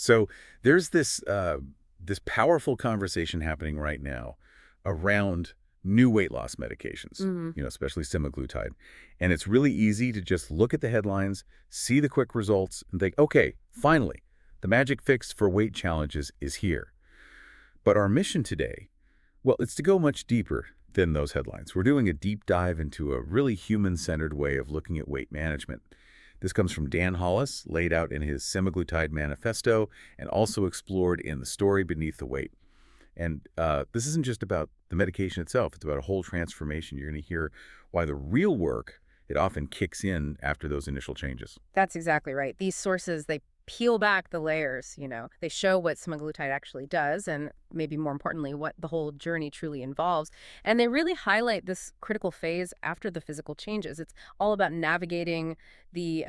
So there's this powerful conversation happening right now around new weight loss medications, Hmm. especially semaglutide. And it's really easy to just look at the headlines, see the quick results, and think, okay, finally, the magic fix for weight challenges is here. But our mission today, well, it's to go much deeper than those headlines. We're doing a deep dive into a really human-centered way of looking at weight management. This comes from Dan Hollis, laid out in his Semaglutide Manifesto, and also explored in The Story Beneath the Weight. And this isn't just about the medication itself. It's about a whole transformation. You're going to hear why the real work, it often kicks in after those initial changes. That's exactly right. These sources, they peel back the layers, They show what semaglutide actually does and maybe more importantly, what the whole journey truly involves. And they really highlight this critical phase after the physical changes. It's all about navigating the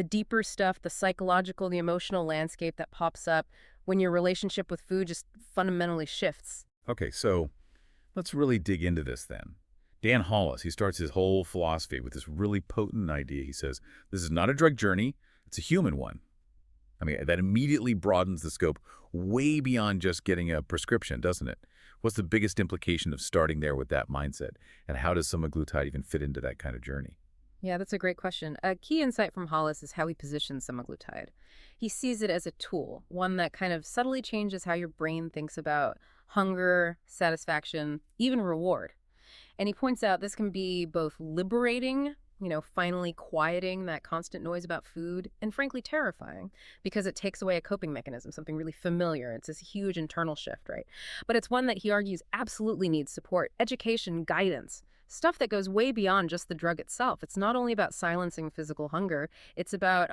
deeper stuff, the psychological, the emotional landscape that pops up when your relationship with food just fundamentally shifts. Okay, so let's really dig into this then. Dan Hollis, he starts his whole philosophy with this really potent idea. He says, this is not a drug journey, it's a human one. I mean, that immediately broadens the scope way beyond just getting a prescription, doesn't it? What's the biggest implication of starting there with that mindset? And how does semaglutide even fit into that kind of journey? Yeah, that's a great question. A key insight from Hollis is how he positions semaglutide. He sees it as a tool, one that kind of subtly changes how your brain thinks about hunger, satisfaction, even reward. And he points out this can be both liberating, finally quieting that constant noise about food, and frankly terrifying because it takes away a coping mechanism, something really familiar. It's this huge internal shift, right? But it's one that he argues absolutely needs support, education, guidance, stuff that goes way beyond just the drug itself. It's not only about silencing physical hunger, it's about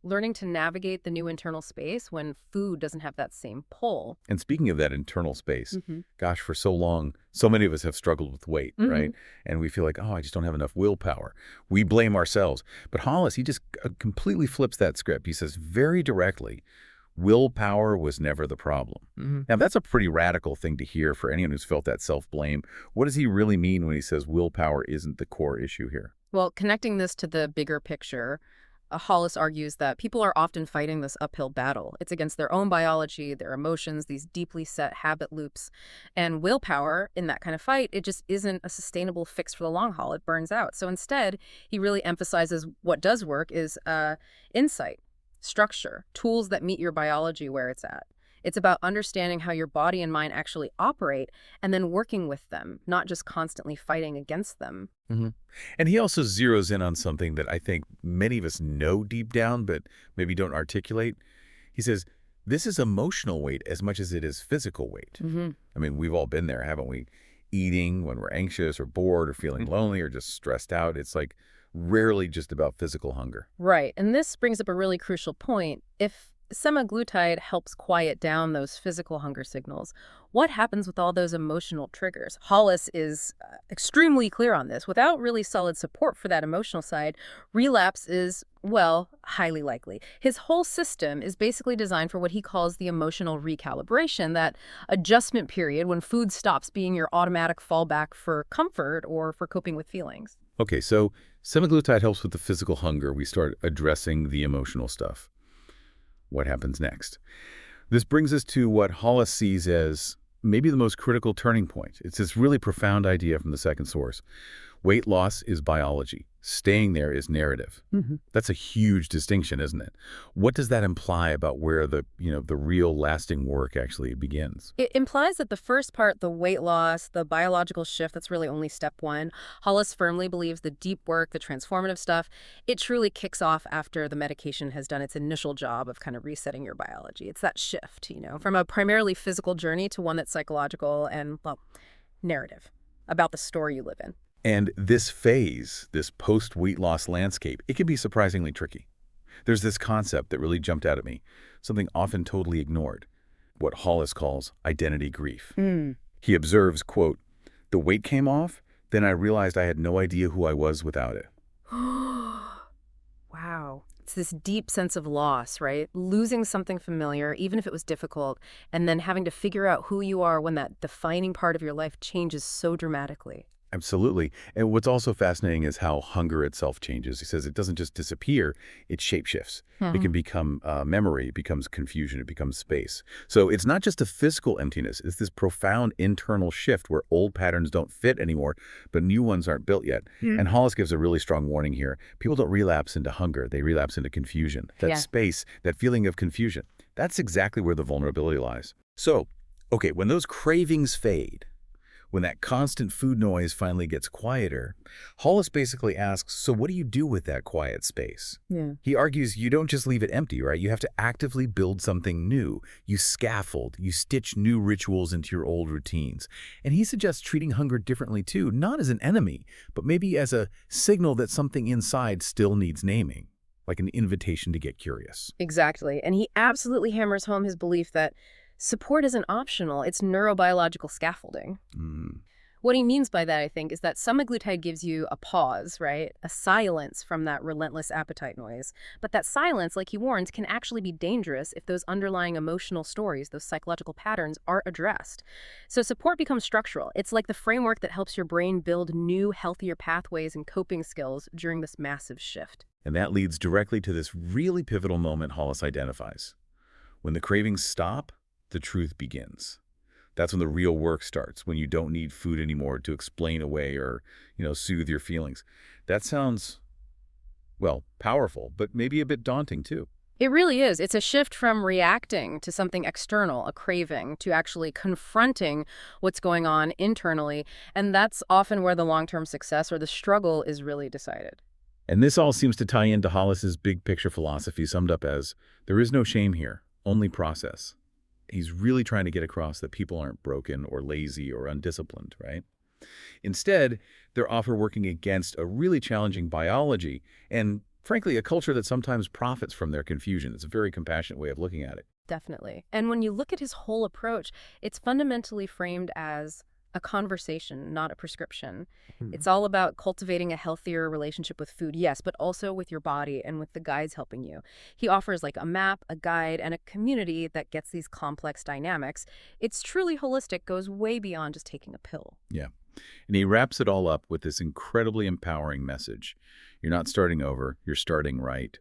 learning to navigate the new internal space when food doesn't have that same pull. And speaking of that internal space, Hmm. gosh, for so long, so many of us have struggled with weight, Hmm. right? And we feel like, oh, I just don't have enough willpower. We blame ourselves. But Hollis, he just completely flips that script. He says very directly, willpower was never the problem. Hmm. Now, that's a pretty radical thing to hear for anyone who's felt that self-blame. What does he really mean when he says willpower isn't the core issue here? Well, connecting this to the bigger picture, Hollis argues that people are often fighting this uphill battle. It's against their own biology, their emotions, these deeply set habit loops. And willpower in that kind of fight, it just isn't a sustainable fix for the long haul. It burns out. So instead, he really emphasizes what does work is insight, structure, tools that meet your biology where it's at. It's about understanding how your body and mind actually operate and then working with them, not just constantly fighting against them. hmm And he also zeroes in on something that I think many of us know deep down, but maybe don't articulate. He says, this is emotional weight as much as it is physical weight. Hmm. I mean, we've all been there, haven't we? Eating when we're anxious or bored or feeling lonely or just stressed out. It's like rarely just about physical hunger. Right. And this brings up a really crucial point. If semaglutide helps quiet down those physical hunger signals, what happens with all those emotional triggers? Hollis is extremely clear on this. Without really solid support for that emotional side, relapse is, well, highly likely. His whole system is basically designed for what he calls the emotional recalibration, that adjustment period when food stops being your automatic fallback for comfort or for coping with feelings. Okay, so semaglutide helps with the physical hunger. We start addressing the emotional stuff. What happens next? This brings us to what Hollis sees as maybe the most critical turning point. It's this really profound idea from the second source. Weight loss is biology. Staying there is narrative. That's a huge distinction, isn't it? What does that imply about where the real lasting work actually begins? It implies that the first part, the weight loss, the biological shift, that's really only step one. Hollis firmly believes the deep work, the transformative stuff, it truly kicks off after the medication has done its initial job of kind of resetting your biology. It's that shift, from a primarily physical journey to one that's psychological and, well, narrative about the story you live in. And this phase, this post-weight loss landscape, it can be surprisingly tricky. There's this concept that really jumped out at me, something often totally ignored, what Hollis calls identity grief. He observes, quote, the weight came off, then I realized I had no idea who I was without it. Wow. It's this deep sense of loss, right? Losing something familiar, even if it was difficult, and then having to figure out who you are when that defining part of your life changes so dramatically. Absolutely. And what's also fascinating is how hunger itself changes. He says it doesn't just disappear, it shapeshifts. It can become memory, it becomes confusion, it becomes space. So it's not just a physical emptiness, it's this profound internal shift where old patterns don't fit anymore, but new ones aren't built yet. And Hollis gives a really strong warning here. People don't relapse into hunger, they relapse into confusion. That Yeah. space, that feeling of confusion, that's exactly where the vulnerability lies. So, okay, when those cravings fade, when that constant food noise finally gets quieter, Hollis basically asks, so what do you do with that quiet space? Yeah. He argues you don't just leave it empty, right? You have to actively build something new. You scaffold, you stitch new rituals into your old routines. And he suggests treating hunger differently too, not as an enemy, but maybe as a signal that something inside still needs naming, like an invitation to get curious. Exactly. And he absolutely hammers home his belief that support isn't optional, it's neurobiological scaffolding. Mm, What he means by that, I think, is that semaglutide gives you a pause, right? A silence from that relentless appetite noise. But that silence, like he warns, can actually be dangerous if those underlying emotional stories, those psychological patterns, aren't addressed. So support becomes structural. It's like the framework that helps your brain build new, healthier pathways and coping skills during this massive shift. And that leads directly to this really pivotal moment Hollis identifies. When the cravings stop, the truth begins. That's when the real work starts, when you don't need food anymore to explain away or, soothe your feelings. That sounds, well, powerful, but maybe a bit daunting too. It really is. It's a shift from reacting to something external, a craving, to actually confronting what's going on internally. And that's often where the long-term success or the struggle is really decided. And this all seems to tie into Hollis's big picture philosophy summed up as, there is no shame here, only process. He's really trying to get across that people aren't broken or lazy or undisciplined, right? Instead, they're often working against a really challenging biology and, frankly, a culture that sometimes profits from their confusion. It's a very compassionate way of looking at it. Definitely. And when you look at his whole approach, it's fundamentally framed as a conversation, not a prescription. It's all about cultivating a healthier relationship with food, yes, but also with your body and with the guides helping you. He offers like a map, a guide, and a community that gets these complex dynamics. It's truly holistic, goes way beyond just taking a pill. Yeah. And he wraps it all up with this incredibly empowering message. You're not starting over, you're starting right.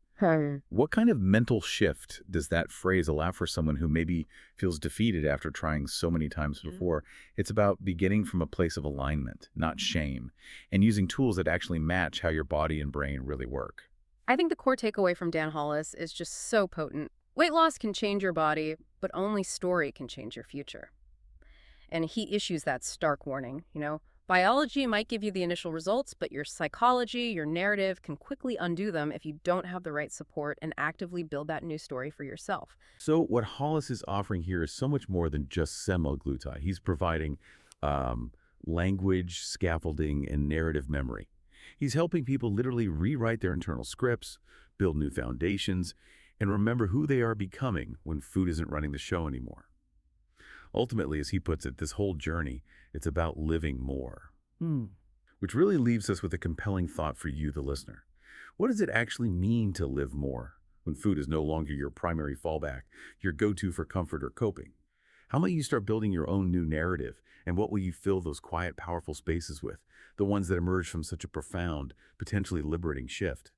What kind of mental shift does that phrase allow for someone who maybe feels defeated after trying so many times before? It's about beginning from a place of alignment, not shame, and using tools that actually match how your body and brain really work. I think the core takeaway from Dan Hollis is just so potent. Weight loss can change your body, but only story can change your future. And he issues that stark warning. Biology might give you the initial results, but your psychology, your narrative can quickly undo them if you don't have the right support and actively build that new story for yourself. So what Hollis is offering here is so much more than just semaglutide. He's providing language, scaffolding, and narrative memory. He's helping people literally rewrite their internal scripts, build new foundations, and remember who they are becoming when food isn't running the show anymore. Ultimately, as he puts it, this whole journey, it's about living more. Which really leaves us with a compelling thought for you, the listener. What does it actually mean to live more when food is no longer your primary fallback, your go-to for comfort or coping? How might you start building your own new narrative, and what will you fill those quiet, powerful spaces with, the ones that emerge from such a profound, potentially liberating shift?